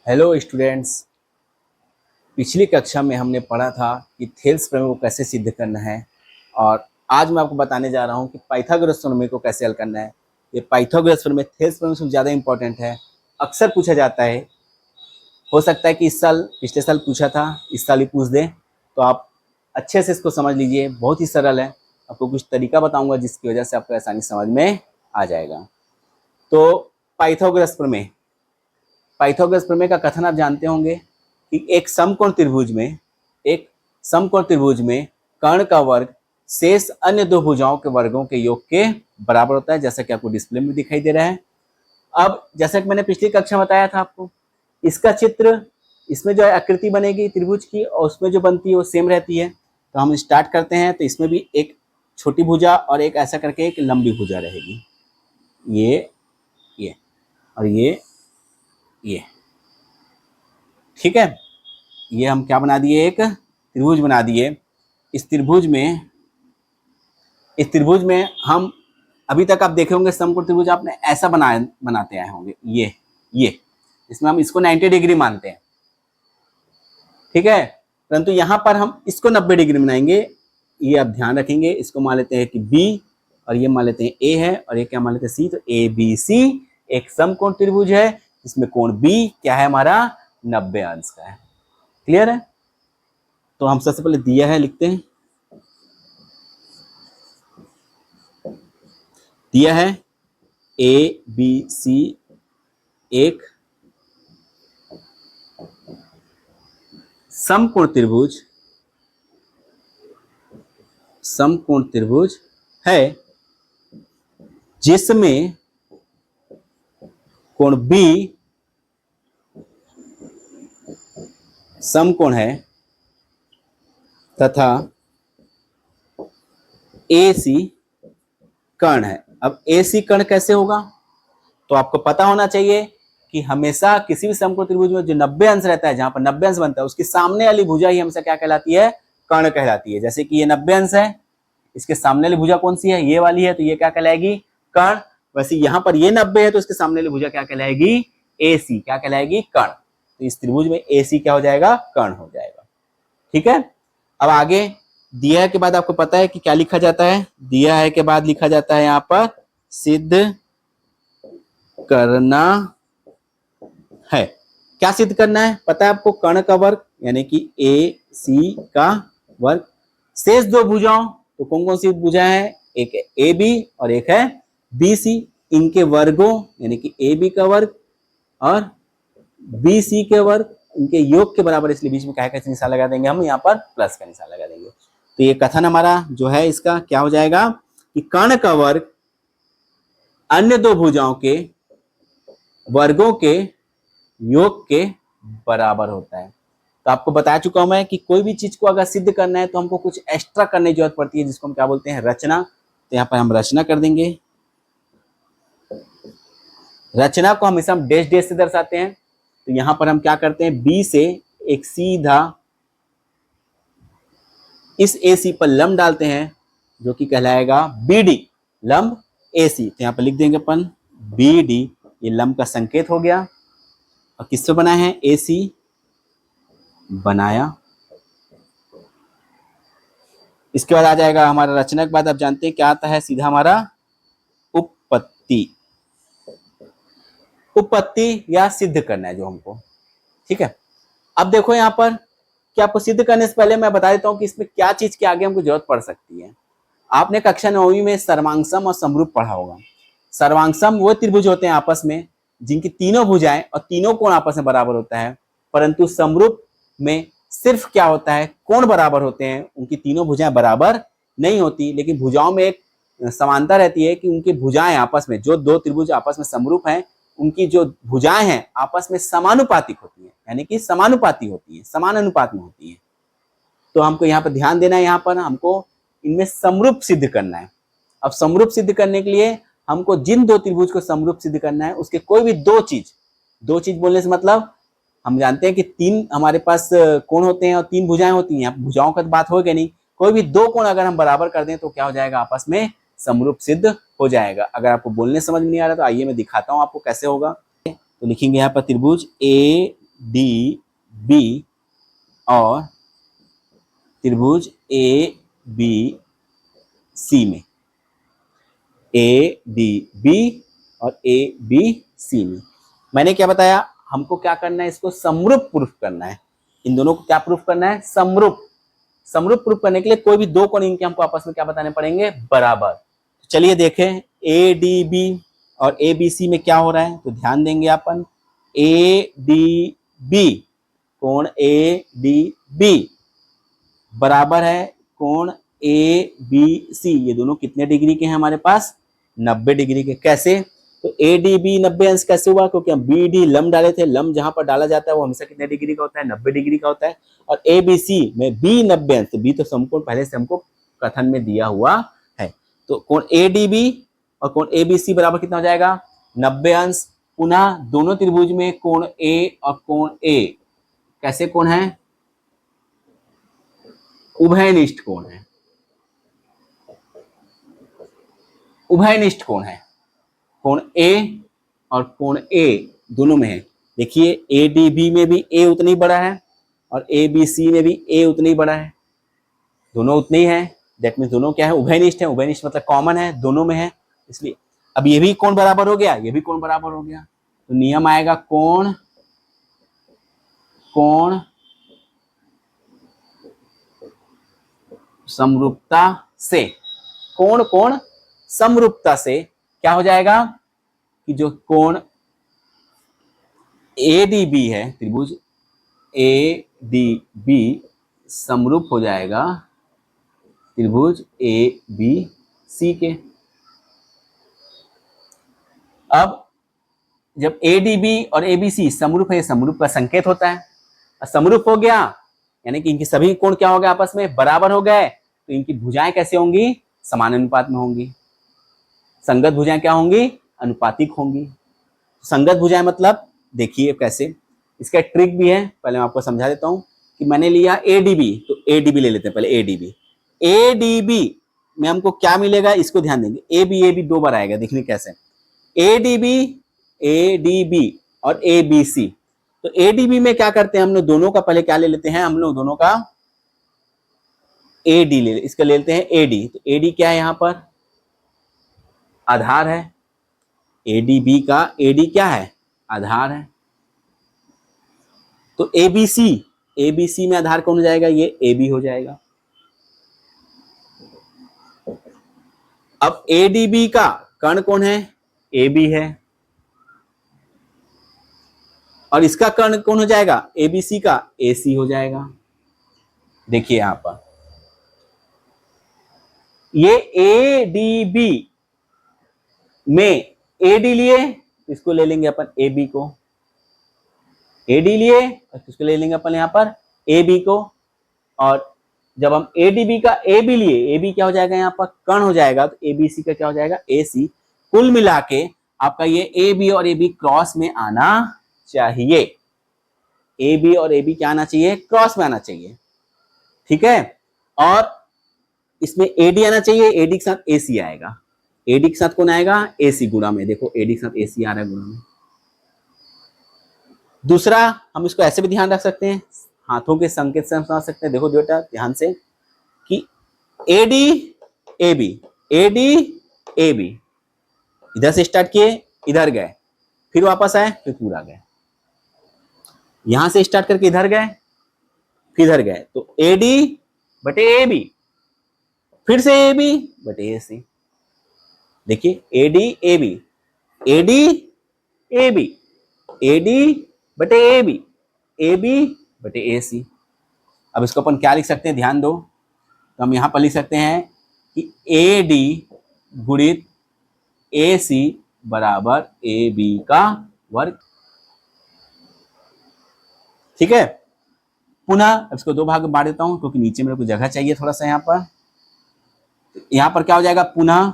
Hello students. पिछली कक्षा में हमने पढ़ा था कि थेल्स प्रमेय को कैसे सिद्ध करना है और आज मैं आपको बताने जा रहा हूं कि पाइथागोरस प्रमेय को कैसे हल करना है। ये पाइथागोरस प्रमेय थेल्स प्रमेय से ज़्यादा इंपॉर्टेंट है, अक्सर पूछा जाता है। हो सकता है कि इस साल पिछले साल पूछा था, इस साल ही पूछ दें, तो आप अच्छे से इसको समझ लीजिए। बहुत ही सरल है, आपको कुछ तरीका बताऊँगा जिसकी वजह से आपको आसानी समझ में आ जाएगा। तो पाइथागोरस प्रमेय, पाइथागोरस प्रमेय का कथन आप जानते होंगे कि एक समकोण त्रिभुज में कर्ण का वर्ग शेष अन्य दो भुजाओं के वर्गों के योग के बराबर होता है, जैसा कि आपको डिस्प्ले में दिखाई दे रहा है। अब जैसा कि मैंने पिछली कक्षा में बताया था आपको, इसका चित्र, इसमें जो है आकृति बनेगी त्रिभुज की और उसमें जो बनती है वो सेम रहती है। तो हम स्टार्ट करते हैं। तो इसमें भी एक छोटी भुजा और एक ऐसा करके एक लंबी भुजा रहेगी, ये और ये ठीक है। ये हम क्या बना दिए, एक त्रिभुज बना दिए। इस त्रिभुज में हम अभी तक आप देखे होंगे समकोण त्रिभुज आपने ऐसा बनाते आए होंगे, ये इसमें हम इसको 90 डिग्री मानते हैं, ठीक है। परंतु यहां पर हम इसको 90 डिग्री बनाएंगे। ये आप ध्यान रखेंगे, इसको मान लेते हैं कि बी और ये मान लेते हैं ए है और ये क्या मान लेते हैं सी। तो ए बी सी एक समकोण त्रिभुज है जिसमें कोण बी क्या है हमारा 90 अंश का है। क्लियर है। तो हम सबसे पहले दिया है लिखते हैं, दिया है ए बी सी एक समकोण त्रिभुज है जिसमें कोण बी समकोण है तथा ए सी कर्ण है। अब ए सी कर्ण कैसे होगा, तो आपको पता होना चाहिए कि हमेशा किसी भी समकोण त्रिभुज में जो 90 अंश रहता है, जहां पर 90 अंश बनता है, उसकी सामने वाली भुजा ही हमेशा क्या कहलाती है, कर्ण कहलाती है। जैसे कि ये 90 अंश है, इसके सामने वाली भुजा कौन सी है, ये वाली है, तो ये क्या कहलाएगी, कर्ण। वैसे यहां पर ये 90 है तो इसके सामने वाली भुजा क्या कहलाएगी, ए सी क्या कहलाएगी, कर्ण। तो इस त्रिभुज में ए सी क्या हो जाएगा, कर्ण हो जाएगा। ठीक है। अब आगे दिया है के बाद आपको पता है कि क्या लिखा जाता है, दिया है के बाद लिखा जाता है यहां पर सिद्ध करना है। क्या सिद्ध करना है, पता है आपको, कर्ण का वर्ग यानी कि ए सी का वर्ग शेष दो भुजाओं, तो कौन कौन सी भुजा है, एक है ए बी और एक है बी सी, इनके वर्गों यानी कि ए बी का वर्ग और बी सी के वर्ग, इनके योग के बराबर, इसलिए बीच में क्या का निशान लगा देंगे हम, यहाँ पर प्लस का निशान लगा देंगे। तो ये कथन हमारा जो है इसका क्या हो जाएगा कि कर्ण का वर्ग अन्य दो भुजाओं के वर्गों के योग के बराबर होता है। तो आपको बता चुका हूं मैं कि कोई भी चीज को अगर सिद्ध करना है तो हमको कुछ एक्स्ट्रा करने की जरूरत पड़ती है, जिसको हम क्या बोलते हैं, रचना। तो यहाँ पर हम रचना कर देंगे। रचना को हमेशा हम डैश डैश से दर्शाते हैं। तो यहां पर हम क्या करते हैं, बी से एक सीधा इस ए सी पर लंब डालते हैं जो कि कहलाएगा बी डी, लंब ए सी। तो यहाँ पर लिख देंगे अपन बी डी, ये लंब का संकेत हो गया। और किससे बना है, ए सी बनाया। इसके बाद आ जाएगा हमारा रचना के बाद आप जानते हैं क्या आता है, सीधा हमारा उपपत्ति या सिद्ध करना है जो हमको। ठीक है। अब देखो यहाँ पर कि आपको सिद्ध करने से पहले मैं बता देता हूं कि इसमें क्या चीज के आगे हमको जरूरत पड़ सकती है। आपने कक्षा 9वीं में सर्वांगसम और समरूप पढ़ा होगा। सर्वांगसम वो त्रिभुज होते हैं आपस में जिनकी तीनों भुजाएं और तीनों कोण आपस में बराबर होता है, परंतु समरूप में सिर्फ क्या होता है, कोण बराबर होते हैं, उनकी तीनों भुजाएं बराबर नहीं होती। लेकिन भुजाओं में एक समानता रहती है कि उनकी भुजाएं आपस में, जो दो त्रिभुज आपस में समरूप हैं, उनकी जो भुजाएं हैं आपस में समानुपातिक होती है, यानी कि समानुपाती होती है, समान अनुपात में होती है। तो हमको यहाँ पर ध्यान देना है, यहाँ पर हमको इनमें समरूप सिद्ध करना है। अब समरूप सिद्ध करने के लिए हमको जिन दो त्रिभुज को समरूप सिद्ध करना है उसके कोई भी दो चीज बोलने से मतलब हम जानते हैं कि तीन हमारे पास कोण होते हैं और तीन भुजाएं होती हैं। भुजाओं का तो बात होगा नहीं, कोई भी दो कोण अगर हम बराबर कर दें तो क्या हो जाएगा, आपस में समरूप सिद्ध हो जाएगा। अगर आपको बोलने समझ में नहीं आ रहा तो आइए मैं दिखाता हूं आपको कैसे होगा। तो लिखेंगे यहाँ पर त्रिभुज ए डी बी और त्रिभुज ए बी सी में, ए डी बी और ए बी सी में। मैंने क्या बताया, हमको क्या करना है, इसको समरूप प्रूफ करना है। इन दोनों को क्या प्रूफ करना है, समरूप। समरूप प्रूफ करने के लिए कोई भी दो कोण इनके हमको आपस में क्या बताने पड़ेंगे, बराबर। तो चलिए देखें, ए डी बी और ए बी सी में क्या हो रहा है, तो ध्यान देंगे अपन। ए डी बी, कोण ए डी बी बराबर है कोण ए बी सी। ये दोनों कितने डिग्री के हैं हमारे पास, 90 डिग्री के। कैसे, तो ए डी बी 90 अंश कैसे हुआ, क्योंकि हम बी डी लंब डाले थे। लंब जहां पर डाला जाता है वो हमेशा कितने डिग्री का होता है, 90 डिग्री का होता है। और ए बी सी में बी 90 अंश, तो बी तो समकोण पहले से हमको कथन में दिया हुआ है। तो कोण ए डी बी और कोण ए बी सी बराबर कितना हो जाएगा, 90 अंश। पुनः दोनों त्रिभुज में कोण ए और कोण ए कैसे कोण है, उभयनिष्ठ कोण है, उभयनिष्ठ कोण है। कोण ए और कोण ए दोनों में है। देखिए ए डी बी में भी ए उतना ही बड़ा है और ए बी सी में भी ए उतना ही बड़ा है, दोनों उतने ही है। दैट मीन्स दोनों क्या है, उभयनिष्ठ है। उभयनिष्ठ मतलब कॉमन है, दोनों में है, इसलिए अब ये भी कोण बराबर हो गया, ये भी कोण बराबर हो गया। तो नियम आएगा कोण कोण समरूपता से, कोण कोण समरूपता से क्या हो जाएगा कि जो कोण ए डी बी है, त्रिभुज ए डी बी समरूप हो जाएगा त्रिभुज ए बी सी के। अब जब ए डी बी और ए बी सी समरूप है, समरूप का संकेत होता है। समरूप हो गया यानी कि इनकी सभी कोण क्या हो गए, आपस में बराबर हो गए। तो इनकी भुजाएं कैसे होंगी, समान अनुपात में होंगी। संगत भुजाएं क्या होंगी, अनुपातिक होंगी। संगत भुजाएं मतलब देखिए कैसे, इसका ट्रिक भी है, पहले मैं आपको समझा देता हूं कि मैंने लिया ए डी बी, तो ए डी बी ले लेते हैं पहले। ए डी बी में हमको क्या मिलेगा, इसको ध्यान देंगे। ए बी दो बार आएगा, देखने कैसे। ए डी बी और ए बी सी। तो ए डी बी में क्या करते हैं हम लोग, दोनों का पहले क्या ले लेते हैं, हम लोग दोनों का ए डी ले, इसका ले लेते हैं ए डी। तो ए डी क्या है, यहां पर आधार है। ए डी बी का ए डी क्या है, आधार है। तो ए बी सी में आधार कौन हो जाएगा, ये ए बी हो जाएगा। अब ए डी बी का कर्ण कौन है, ए बी है। और इसका कर्ण कौन हो जाएगा, ए बी सी का ए सी हो जाएगा। देखिए यहां पर ये ए डी बी में ए डी लिए, इसको ले लेंगे अपन ए बी को। ए डी लिए और इसको ले लेंगे अपन यहां पर ए बी को। और जब हम ए डी बी का ए बी लिए, ए बी क्या हो जाएगा, यहाँ पर कर्ण हो जाएगा। तो ए बी सी का क्या हो जाएगा, ए सी। कुल मिला के आपका ये ए बी और ए बी क्रॉस में आना चाहिए। ए बी और ए बी क्या आना चाहिए, क्रॉस में आना चाहिए। ठीक है, और इसमें ए डी आना चाहिए, ए डी के साथ ए सी आएगा। ए डी के साथ कौन आएगा, ए सी गुणा में। देखो ए डी के साथ ए सी आ रहा है गुणा में। दूसरा हम इसको ऐसे भी ध्यान रख सकते हैं, हाथों के संकेत से हम समझ सकते हैं। देखो बेटा ध्यान से कि A D A B, A D A B, इधर से स्टार्ट किए, इधर गए, फिर वापस आए, फिर पूरा गए। यहां से स्टार्ट करके इधर गए, फिर इधर गए। तो ए डी बटे ए बी, फिर से ए बी बटे ए सी। देखिए A D A B, A D A B, A D बटे ए बी, ए बी बटे ए सी। अब इसको अपन क्या लिख सकते हैं, ध्यान दो। तो हम यहां पर लिख सकते हैं कि ए डी गुणित ए सी बराबर ए बी का वर्ग। ठीक है, पुनः इसको दो भाग में बांट देता हूं क्योंकि नीचे मेरे को जगह चाहिए थोड़ा सा। यहां पर क्या हो जाएगा, पुनः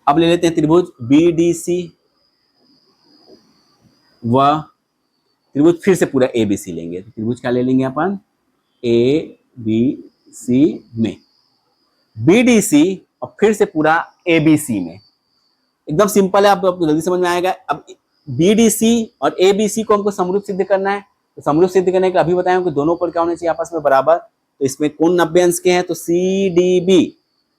अब ले लेते हैं त्रिभुज बी डी सी व त्रिभुज फिर से पूरा ए बी सी लेंगे। तो त्रिभुज क्या ले लेंगे अपन, ए बी सी में बी डी सी और फिर से पूरा ए बी सी में। एकदम सिंपल है, आपको जल्दी समझ में आएगा। अब बी डी सी और ए बी सी को हमको समरूप सिद्ध करना है। तो समरूप सिद्ध करने के अभी बताया कि दोनों कोण क्या होने चाहिए आपस में बराबर। तो इसमें कोण 90 अंश के हैं, तो सी डी बी,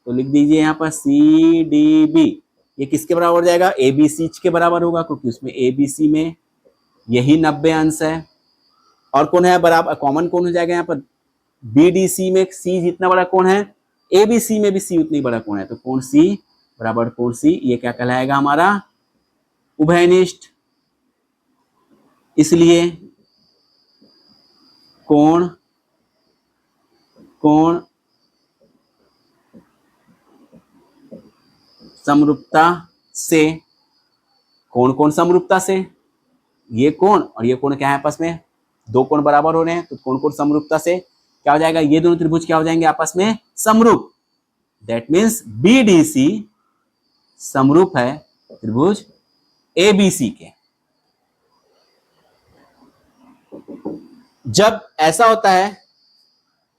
तो लिख दीजिए यहाँ पर सी डी बी, ये किसके बराबर हो जाएगा, ए बी सी के बराबर होगा, क्योंकि उसमें ए बी सी में यही 90 अंश है। और कौन है बराबर, कॉमन कौन हो जाएगा यहाँ पर, बी डी सी में सी जितना बड़ा कोण है, ए बी सी में भी सी उतनी बड़ा कोण है, तो कोण सी बराबर कोण सी, ये क्या कहलाएगा हमारा उभयनिष्ठ। इसलिए कोण कोण समरूपता से, कोण कोण समरूपता से, ये कोण और ये कोण क्या है आपस में, दो कोण बराबर हो रहे हैं, तो कोण कोण समरूपता से क्या हो जाएगा, ये दोनों त्रिभुज क्या हो जाएंगे आपस में समरूप। That means B D C समरूप है त्रिभुज ए बी सी के। जब ऐसा होता है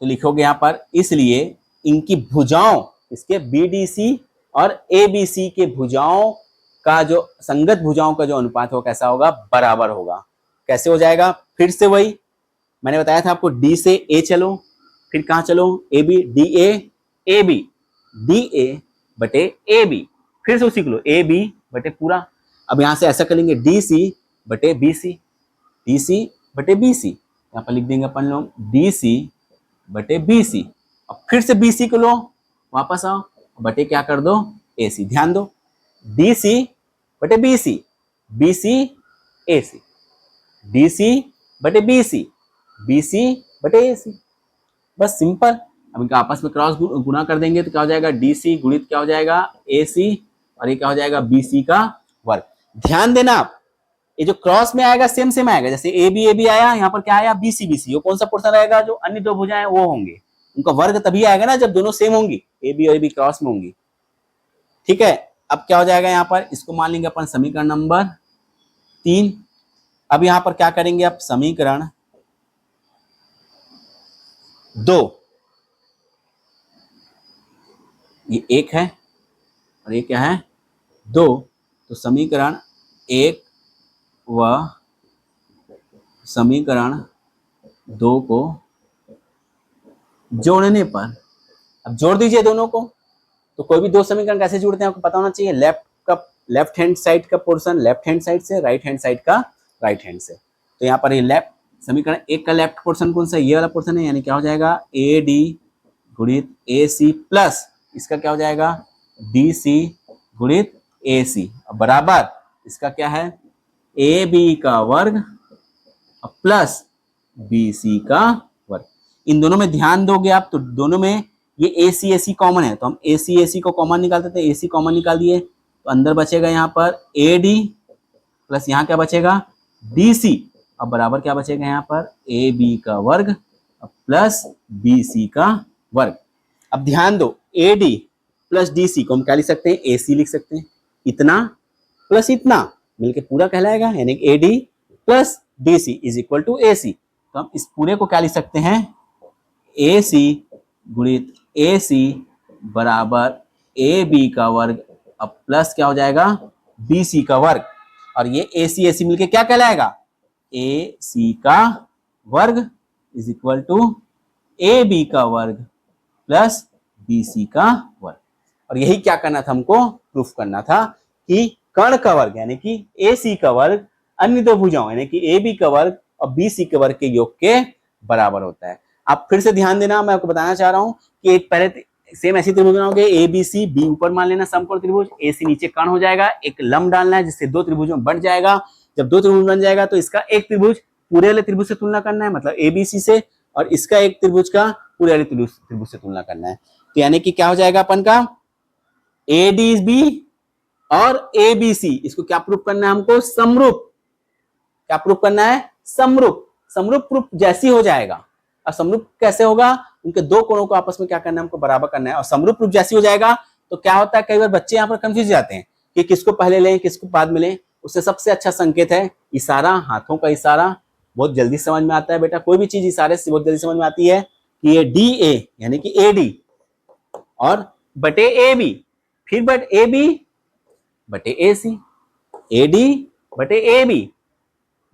तो लिखोगे यहां पर, इसलिए इनकी भुजाओं, इसके बी डी सी और ए बी सी के भुजाओं का जो संगत भुजाओं का जो अनुपात होगा कैसा होगा, बराबर होगा। कैसे हो जाएगा, फिर से वही मैंने बताया था आपको, डी से ए चलो, फिर कहां चलो, A B, D A B, D A बटे ए बी, फिर से उसी को लो, ए बी बटे पूरा। अब यहां से ऐसा करेंगे, डी सी बटे बी सी, डी सी बटे बी सी, यहां पर लिख देंगे अपन लोग डी सी बटे बी सी। अब फिर से बी सी को लो, वापस आओ, बटे क्या कर दो, ए सी। ध्यान दो, डी सी बटे B C, B C A C, D C बटे बी सी, बी सी बटे ए सी, बस सिंपल। अब इनका आपस में क्रॉस गुणा कर देंगे तो क्या हो जाएगा, डी सी गुणित क्या हो जाएगा, ए सी, और ये क्या हो जाएगा, बी सी का वर्ग। ध्यान देना आप, ये जो क्रॉस में आएगा सेम सेम आएगा, जैसे ए बी आया, यहाँ पर क्या आया, बी सी, वो कौन सा पोर्शन रहेगा, जो अन्य दो भुजाएं वो होंगे, उनका वर्ग तभी आएगा ना जब दोनों सेम होंगी, ए बी और ए बी क्रॉस में होंगी। ठीक है, अब क्या हो जाएगा यहाँ पर, इसको मान लेंगे अपन समीकरण नंबर 3। अब यहाँ पर क्या करेंगे, आप समीकरण 2, ये 1 है और ये क्या है 2, तो समीकरण 1 व समीकरण 2 को जोड़ने पर, अब जोड़ दीजिए दोनों को। तो कोई भी दो समीकरण कैसे जोड़ते हैं आपको पता होना चाहिए, लेफ्ट हैंड साइड का पोर्शन लेफ्ट हैंड साइड से, राइट हैंड साइड का राइट हैंड से। तो यहाँ पर ये लेफ्ट समीकरण 1 का लेफ्ट पोर्शन कौन सा, ये वाला पोर्शन है, यानी क्या हो जाएगा, ए डी गुणित ए सी प्लस इसका क्या हो जाएगा, डी सी गुणित ए सी, बराबर इसका क्या है, ए बी का वर्ग प्लस बी सी का वर्ग। इन दोनों में ध्यान दोगे आप तो दोनों में ये ए सी कॉमन है, तो हम ए सी को कॉमन निकालते थे, ए सी कॉमन निकाल दिए, तो अंदर बचेगा यहाँ पर ए डी प्लस यहाँ क्या बचेगा, डी सी, अब बराबर क्या बचेगा यहाँ पर, ए बी का वर्ग प्लस बी सी का वर्ग। अब ध्यान दो, A D plus D C को हम क्या लिख सकते हैं, ए सी लिख सकते हैं, इतना प्लस इतना मिलके पूरा कहलाएगा, यानी A D plus D C is equal to A C. तो हम इस पूरे को क्या लिख सकते हैं, ए सी गुणित ए सी बराबर ए बी का वर्ग अब प्लस क्या हो जाएगा, बी सी का वर्ग, और ये ए सी मिलके क्या कहलाएगा, ए सी का वर्ग is equal to A B का वर्ग प्लस बी सी का वर्ग। और यही क्या करना था हमको, प्रूफ करना था कि कर्ण का वर्ग यानी कि ए सी का वर्ग अन्य दो भुजाओं यानी कि ए बी का वर्ग और बी सी के वर्ग के योग के बराबर होता है। आप फिर से ध्यान देना, मैं आपको बताना चाह रहा हूं कि एक पहले सेम ऐसी त्रिभुज बनाओगे, ए बी सी, बी ऊपर मान लेना समकोण त्रिभुज, ए सी नीचे कर्ण हो जाएगा, एक लंब डालना है जिससे दो त्रिभुजों में बन जाएगा। जब दो त्रिभुज बन जाएगा तो इसका एक त्रिभुज पूरे वाले त्रिभुज से तुलना करना है, मतलब ए बी सी से, और इसका एक त्रिभुज का पूरे वाले त्रिभुज से तुलना करना है। तो यानी कि क्या हो जाएगा अपन का, ए डी बी और ए बी सी, इसको क्या प्रूफ करना है हमको, समरूप। क्या प्रूफ करना है, समरूप। समरूप प्रूफ जैसी हो जाएगा। और समरूप कैसे होगा, उनके दो कोणों को आपस में क्या करना है, हमको बराबर करना है। और समरूप प्रूफ जैसी हो जाएगा तो क्या होता है, कई बार बच्चे यहाँ पर कंफ्यूज जाते हैं कि किसको पहले लें किसको बाद में लें। उससे सबसे अच्छा संकेत है इशारा, हाथों का इशारा, बहुत जल्दी समझ में आता है बेटा। कोई भी चीज इशारे से बहुत जल्दी समझ में आती है कि ये डी ए यानी कि ए डी और बटे ए बी, फिर बट ए बी बटे ए सी, ए डी बटे ए बी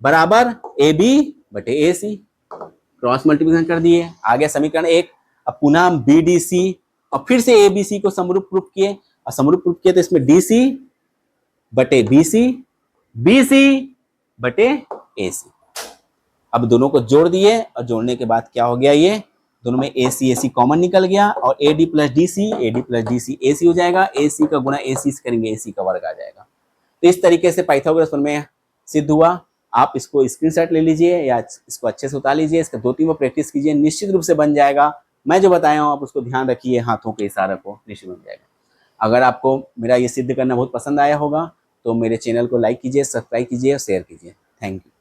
बराबर ए बी बटे ए सी। क्रॉस मल्टीप्लिकेशन कर दिए, आ गया समीकरण 1। अब पुनः हम बी डी सी और फिर से ए बी सी को समरूप प्रूफ किए, और समरूप प्रूफ किए तो इसमें डी सी बटे बी सी बटे ए सी। अब दोनों को जोड़ दिए, और जोड़ने के बाद क्या हो गया, ये दोनों में ए सी कॉमन निकल गया, और A D plus D C A C हो जाएगा। ए सी का गुणा ए सी से करेंगे, ए सी का वर्ग आ जाएगा। तो इस तरीके से पाइथागोरस प्रमेय सिद्ध हुआ। आप इसको स्क्रीनशॉट ले लीजिए या इसको अच्छे से उतार लीजिए, इसका 2-3 बार प्रैक्टिस कीजिए, निश्चित रूप से बन जाएगा। मैं जो बताया हूँ आप उसको ध्यान रखिए, हाथों के इशारे को, निश्चित बन जाएगा। अगर आपको मेरा ये सिद्ध करना बहुत पसंद आया होगा तो मेरे चैनल को लाइक कीजिए, सब्सक्राइब कीजिए और शेयर कीजिए। Thank you.